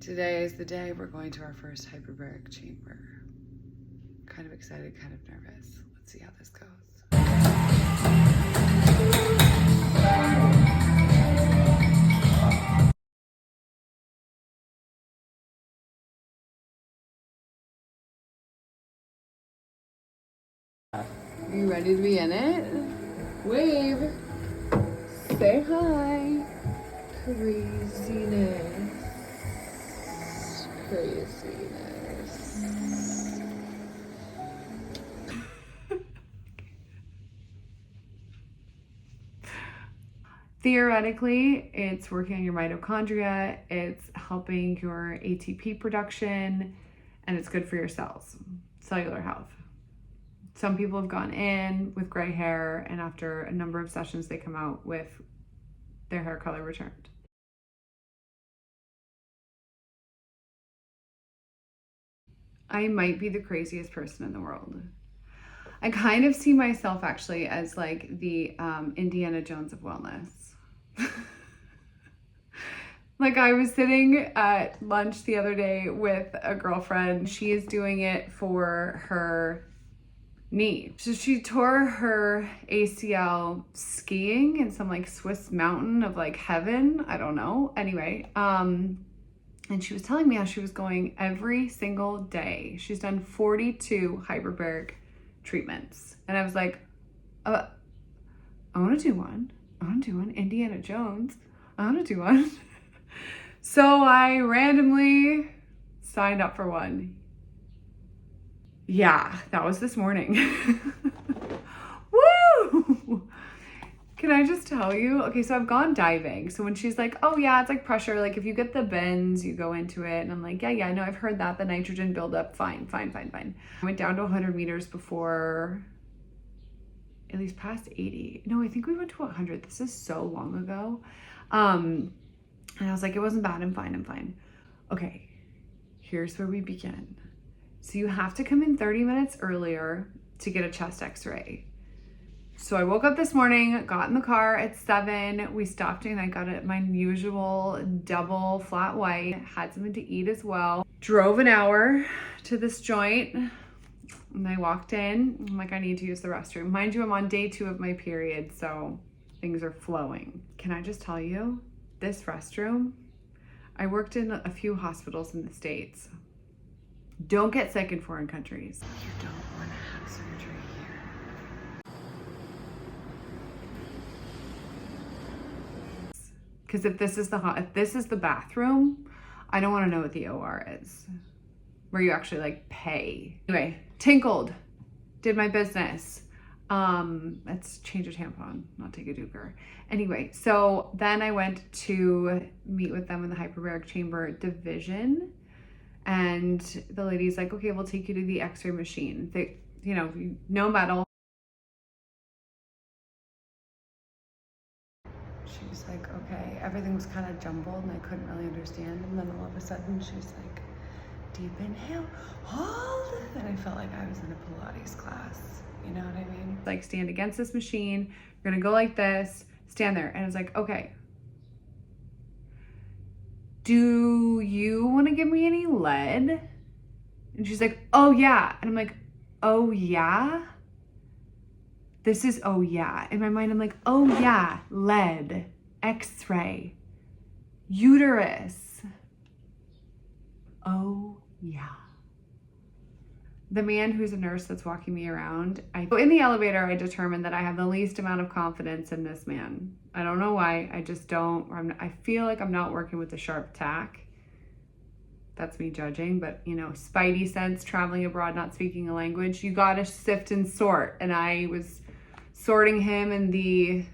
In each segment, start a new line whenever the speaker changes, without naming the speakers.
Today is the day we're going to our first hyperbaric chamber. Kind of excited, kind of nervous. Let's see how this goes. Are you ready to be in it? Wave. Say hi. Craziness. Theoretically, it's working on your mitochondria, it's helping your ATP production, and it's good for your cells, cellular health. Some people have gone in with gray hair, and after a number of sessions, they come out with their hair color returned. I might be the craziest person in the world. I kind of see myself actually as like the Indiana Jones of wellness. Like I was sitting at lunch the other day with a girlfriend. She is doing it for her knee. So she tore her ACL skiing in some like Swiss mountain of like heaven. I don't know. Anyway, and she was telling me how she was going every single day. She's done 42 hyperbaric treatments. And I was like, I want to do one. I want to do one. Indiana Jones. I want to do one. So I randomly signed up for one. Yeah, that was this morning. Woo! Can I just tell you? Okay, so I've gone diving. So when she's like, oh yeah, it's like pressure. Like if you get the bends, you go into it. And I'm like, yeah, no, I've heard that. The nitrogen buildup, fine. I went down to 100 meters before, at least past 80. No, I think we went to 100. This is so long ago. And I was like, it wasn't bad. I'm fine. Okay, here's where we begin. So you have to come in 30 minutes earlier to get a chest x-ray. So I woke up this morning, got in the car at 7. We stopped and I got my usual double flat white, had something to eat as well. Drove an hour to this joint and I walked in. I'm like, I need to use the restroom. Mind you, I'm on day 2 of my period, so things are flowing. Can I just tell you, this restroom, I worked in a few hospitals in the States. Don't get sick in foreign countries. You don't want to have surgery here. Because if this is the bathroom, I don't want to know what the OR is, where you actually like pay. Anyway, tinkled, did my business. Let's change a tampon, not take a duker. Anyway, so then I went to meet with them in the hyperbaric chamber division. And the lady's like, okay, we'll take you to the x-ray machine. They, no metal. She was like, okay, everything was kind of jumbled and I couldn't really understand. And then all of a sudden she was like, deep inhale, hold. And I felt like I was in a Pilates class. You know what I mean? Like stand against this machine. You're gonna go like this, stand there. And I was like, okay. Do you want to give me any lead? And she's like, oh yeah. And I'm like, oh yeah? This is, oh yeah. In my mind, I'm like, oh yeah, lead, x-ray, uterus. Oh yeah. The man who's a nurse that's walking me around, in the elevator, I determined that I have the least amount of confidence in this man. I don't know why, I just don't, I feel like I'm not working with a sharp tack. That's me judging, but spidey sense, traveling abroad, not speaking a language, you gotta sift and sort. And I was sorting him in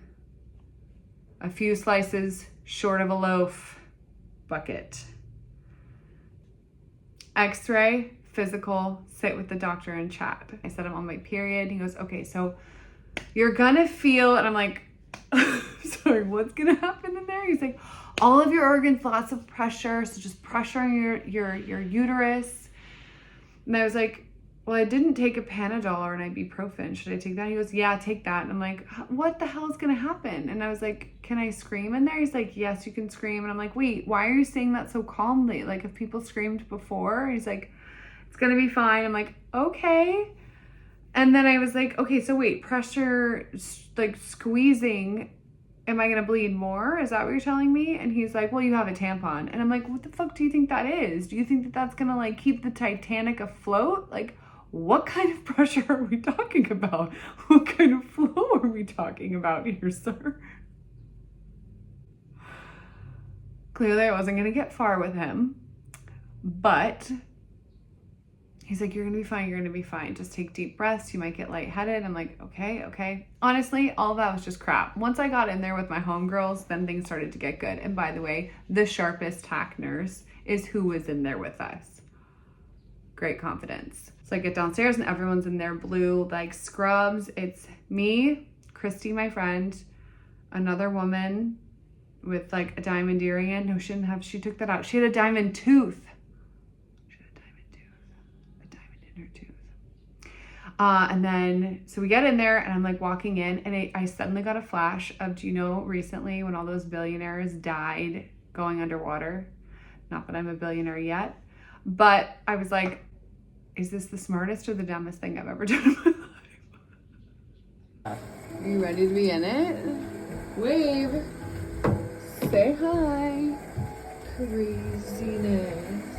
a few slices short of a loaf bucket. X-ray, physical, sit with the doctor and chat. I said I'm on my period. He goes, okay, so you're gonna feel, and I'm like, sorry, what's gonna happen in there? He's like, all of your organs, lots of pressure, so just pressure on your uterus. And I was like, well, I didn't take a Panadol or an ibuprofen. Should I take that? He goes, yeah, take that. And I'm like, what the hell is going to happen? And I was like, can I scream in there? He's like, yes, you can scream. And I'm like, wait, why are you saying that so calmly? Like, if people screamed before? He's like, it's going to be fine. I'm like, okay. And then I was like, okay, so wait, pressure, like squeezing, am I going to bleed more? Is that what you're telling me? And he's like, well, you have a tampon. And I'm like, what the fuck do you think that is? Do you think that that's going to like keep the Titanic afloat? Like, what kind of pressure are we talking about? What kind of flow are we talking about here, sir? Clearly, I wasn't going to get far with him, but he's like, you're going to be fine. You're going to be fine. Just take deep breaths. You might get lightheaded. I'm like, okay. Honestly, all that was just crap. Once I got in there with my homegirls, then things started to get good. And by the way, the sharpest tack nurse is who was in there with us. Great confidence. So I get downstairs and everyone's in their blue like scrubs. It's me, Christy, my friend, another woman with like a diamond earring in. No, she didn't have, she took that out. She had a diamond tooth. In her tooth. And then, so we get in there and I'm like walking in and I suddenly got a flash of, do you know recently when all those billionaires died going underwater? Not that I'm a billionaire yet, but I was like, is this the smartest or the dumbest thing I've ever done in my life? Are you ready to be in it? Wave. Say hi. Craziness.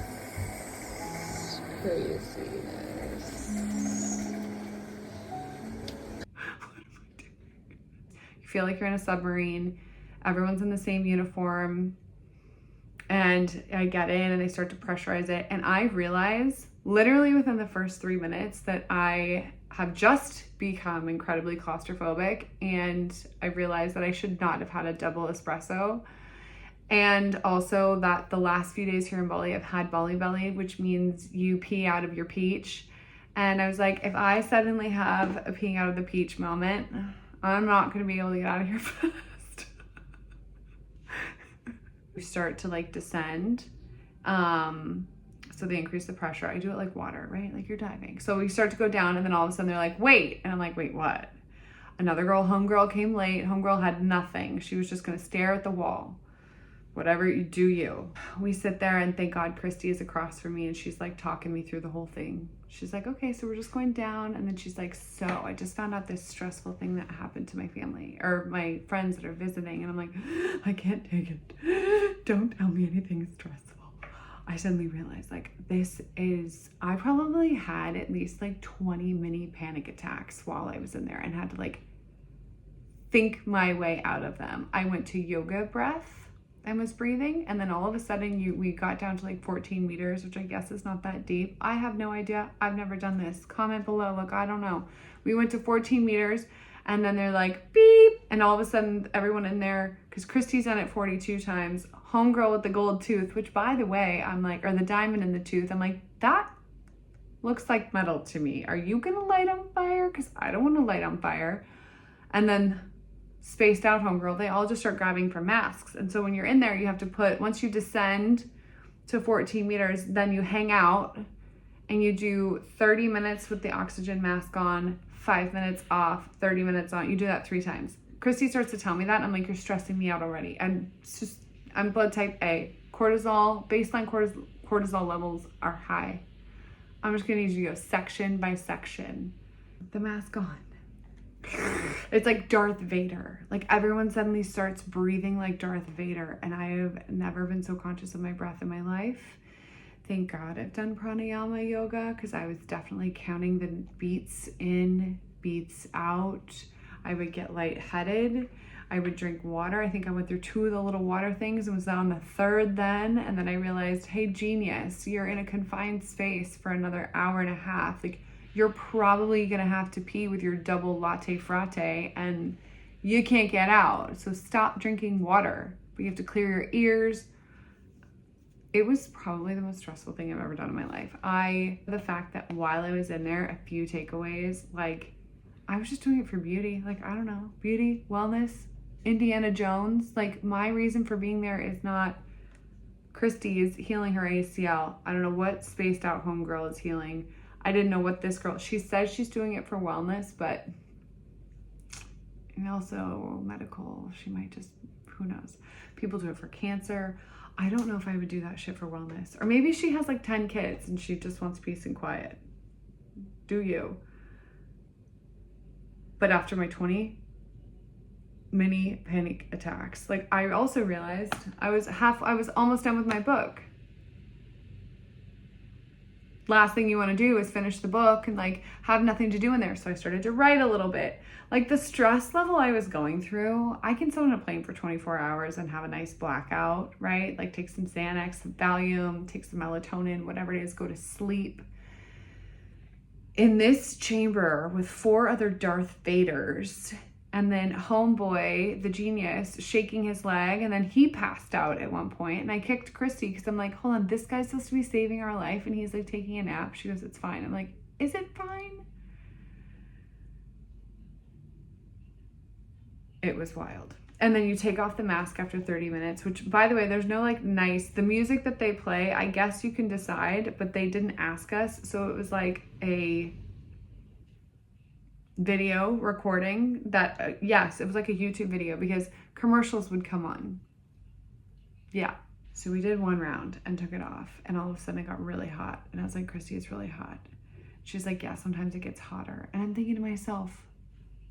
You feel like you're in a submarine. Everyone's in the same uniform. And I get in and they start to pressurize it. And I realize literally within the first 3 minutes that I have just become incredibly claustrophobic. And I realized that I should not have had a double espresso. And also that the last few days here in Bali, I've had Bali belly, which means you pee out of your peach. And I was like, if I suddenly have a peeing out of the peach moment, I'm not going to be able to get out of here fast. We start to like descend. So they increase the pressure. I do it like water, right? Like you're diving. So we start to go down and then all of a sudden they're like, wait. And I'm like, wait, what? Another girl, homegirl came late. Homegirl had nothing. She was just going to stare at the wall. Whatever you do, you. We sit there and thank God Christy is across from me and she's like talking me through the whole thing. She's like, okay, so we're just going down. And then she's like, so I just found out this stressful thing that happened to my family or my friends that are visiting. And I'm like, I can't take it. Don't tell me anything stressful. I suddenly realized like I probably had at least like 20 mini panic attacks while I was in there and had to like think my way out of them. I went to yoga breath and was breathing, and then all of a sudden we got down to like 14 meters, which I guess is not that deep. I have no idea. I've never done this. Comment below. Look, I don't know. We went to 14 meters and then they're like beep, and all of a sudden everyone in there, because Christy's done it 42 times, homegirl with the gold tooth, which by the way, I'm like, or the diamond in the tooth, I'm like, that looks like metal to me. Are you gonna light on fire? Because I don't want to light on fire. And then spaced out homegirl, they all just start grabbing for masks. And so when you're in there, you have to put, once you descend to 14 meters, then you hang out and you do 30 minutes with the oxygen mask on, 5 minutes off, 30 minutes on. You do that 3 times. Christy starts to tell me that. And I'm like, you're stressing me out already. And it's just, I'm blood type A. Cortisol, baseline cortisol levels are high. I'm just gonna need you to go section by section. The mask on. It's like Darth Vader. Like everyone suddenly starts breathing like Darth Vader, and I have never been so conscious of my breath in my life. Thank God I've done pranayama yoga, because I was definitely counting the beats in, beats out. I would get lightheaded. I would drink water. I think I went through 2 of the little water things and was on the 3rd then. And then I realized, hey, genius, you're in a confined space for another hour and a half. Like, you're probably gonna have to pee with your double latte frate and you can't get out. So stop drinking water. But you have to clear your ears. It was probably the most stressful thing I've ever done in my life. The fact that while I was in there, a few takeaways, like I was just doing it for beauty. Like, I don't know, beauty, wellness, Indiana Jones. Like my reason for being there is not Christy is healing her ACL. I don't know what spaced out homegirl is healing. I didn't know what this girl, she says she's doing it for wellness, but and also medical, she might just, who knows. People do it for cancer. I don't know if I would do that shit for wellness. Or maybe she has like 10 kids and she just wants peace and quiet. Do you? But after my 20 mini panic attacks, like I also realized I was almost done with my book. Last thing you want to do is finish the book and like have nothing to do in there. So I started to write a little bit. Like the stress level I was going through, I can sit on a plane for 24 hours and have a nice blackout, right? Like take some Xanax, some Valium, take some melatonin, whatever it is, go to sleep. In this chamber with 4 other Darth Vaders, and then homeboy, the genius, shaking his leg, and then he passed out at one point, and I kicked Christy because I'm like, hold on, this guy's supposed to be saving our life, and he's like taking a nap. She goes, it's fine. I'm like, is it fine? It was wild. And then you take off the mask after 30 minutes, which, by the way, there's no like nice, the music that they play, I guess you can decide, but they didn't ask us. So it was like a video recording that, yes, it was like a YouTube video because commercials would come on. Yeah. So we did 1 round and took it off, and all of a sudden it got really hot. And I was like, Christy, it's really hot. She's like, yeah, sometimes it gets hotter. And I'm thinking to myself,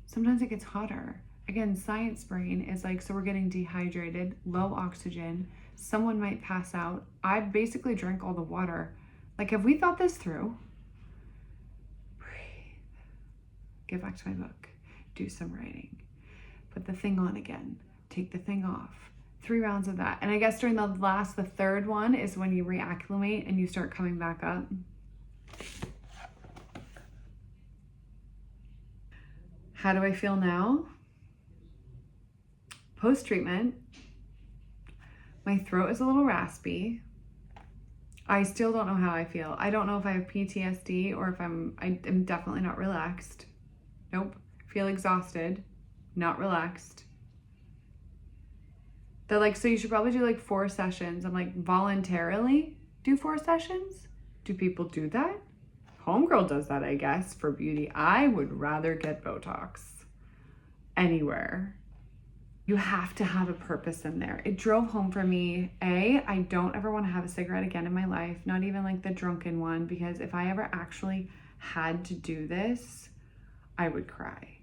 sometimes it gets hotter. Again, science brain is like, so we're getting dehydrated, low oxygen, someone might pass out. I basically drank all the water. Like, have we thought this through? Breathe. Get back to my book. Do some writing. Put the thing on again. Take the thing off. 3 rounds of that. And I guess during the third one is when you reacclimate and you start coming back up. How do I feel now? Post-treatment, my throat is a little raspy. I still don't know how I feel. I don't know if I have PTSD or if I'm definitely not relaxed. Nope. Feel exhausted, not relaxed. They're like, so you should probably do like 4 sessions. I'm like, voluntarily do 4 sessions? Do people do that? Homegirl does that, I guess, for beauty. I would rather get Botox anywhere. You have to have a purpose in there. It drove home for me. I don't ever want to have a cigarette again in my life, not even like the drunken one, because if I ever actually had to do this, I would cry.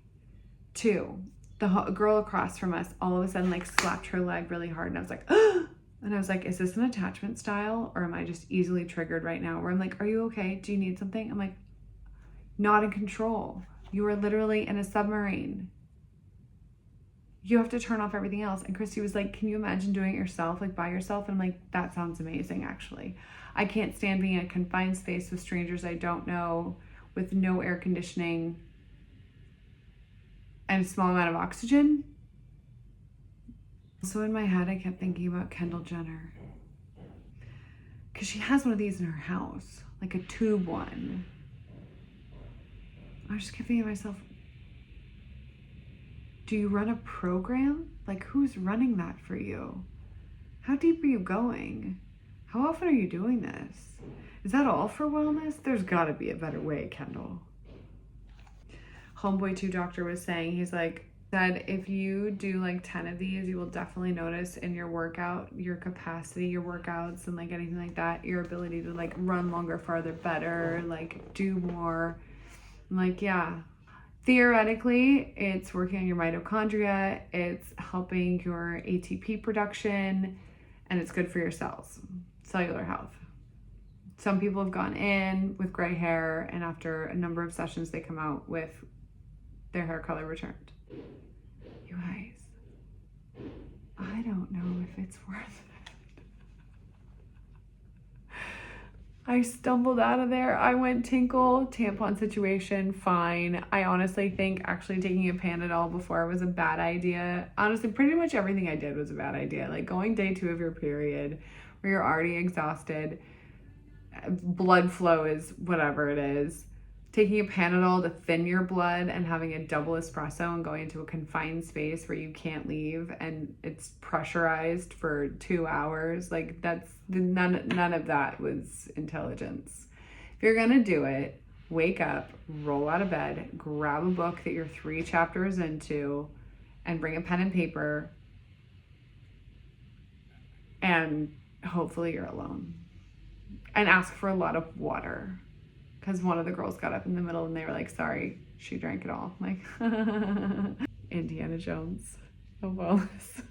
2, the girl across from us all of a sudden like slapped her leg really hard, and I was like, and I was like, is this an attachment style, or am I just easily triggered right now? Where I'm like, are you okay? Do you need something? I'm like, not in control. You are literally in a submarine. You have to turn off everything else. And Christy was like, can you imagine doing it yourself, like by yourself? And I'm like, that sounds amazing, actually. I can't stand being in a confined space with strangers I don't know, with no air conditioning and a small amount of oxygen. So in my head, I kept thinking about Kendall Jenner, because she has one of these in her house, like a tube one. I just kept thinking to myself, do you run a program? Like, who's running that for you? How deep are you going? How often are you doing this? Is that all for wellness? There's gotta be a better way, Kendall. Homeboy 2 doctor was saying, he's like, said if you do like 10 of these, you will definitely notice in your workout, your capacity, your workouts, and like anything like that, your ability to like run longer, farther, better, like do more. I'm like, yeah. Theoretically, it's working on your mitochondria, it's helping your ATP production, and it's good for your cells, cellular health. Some people have gone in with gray hair, and after a number of sessions, they come out with their hair color returned. You guys, I don't know if it's worth it. I stumbled out of there. I went tinkle, tampon situation, fine. I honestly think actually taking a Panadol before was a bad idea. Honestly, pretty much everything I did was a bad idea. Like going day 2 of your period where you're already exhausted, blood flow is whatever it is. Taking a Panadol to thin your blood and having a double espresso and going into a confined space where you can't leave and it's pressurized for 2 hours. Like that's none of that was intelligence. If you're gonna do it, wake up, roll out of bed, grab a book that you're 3 chapters into, and bring a pen and paper, and hopefully you're alone. And ask for a lot of water. Because one of the girls got up in the middle and they were like, sorry, she drank it all. I'm like, Indiana Jones of wellness.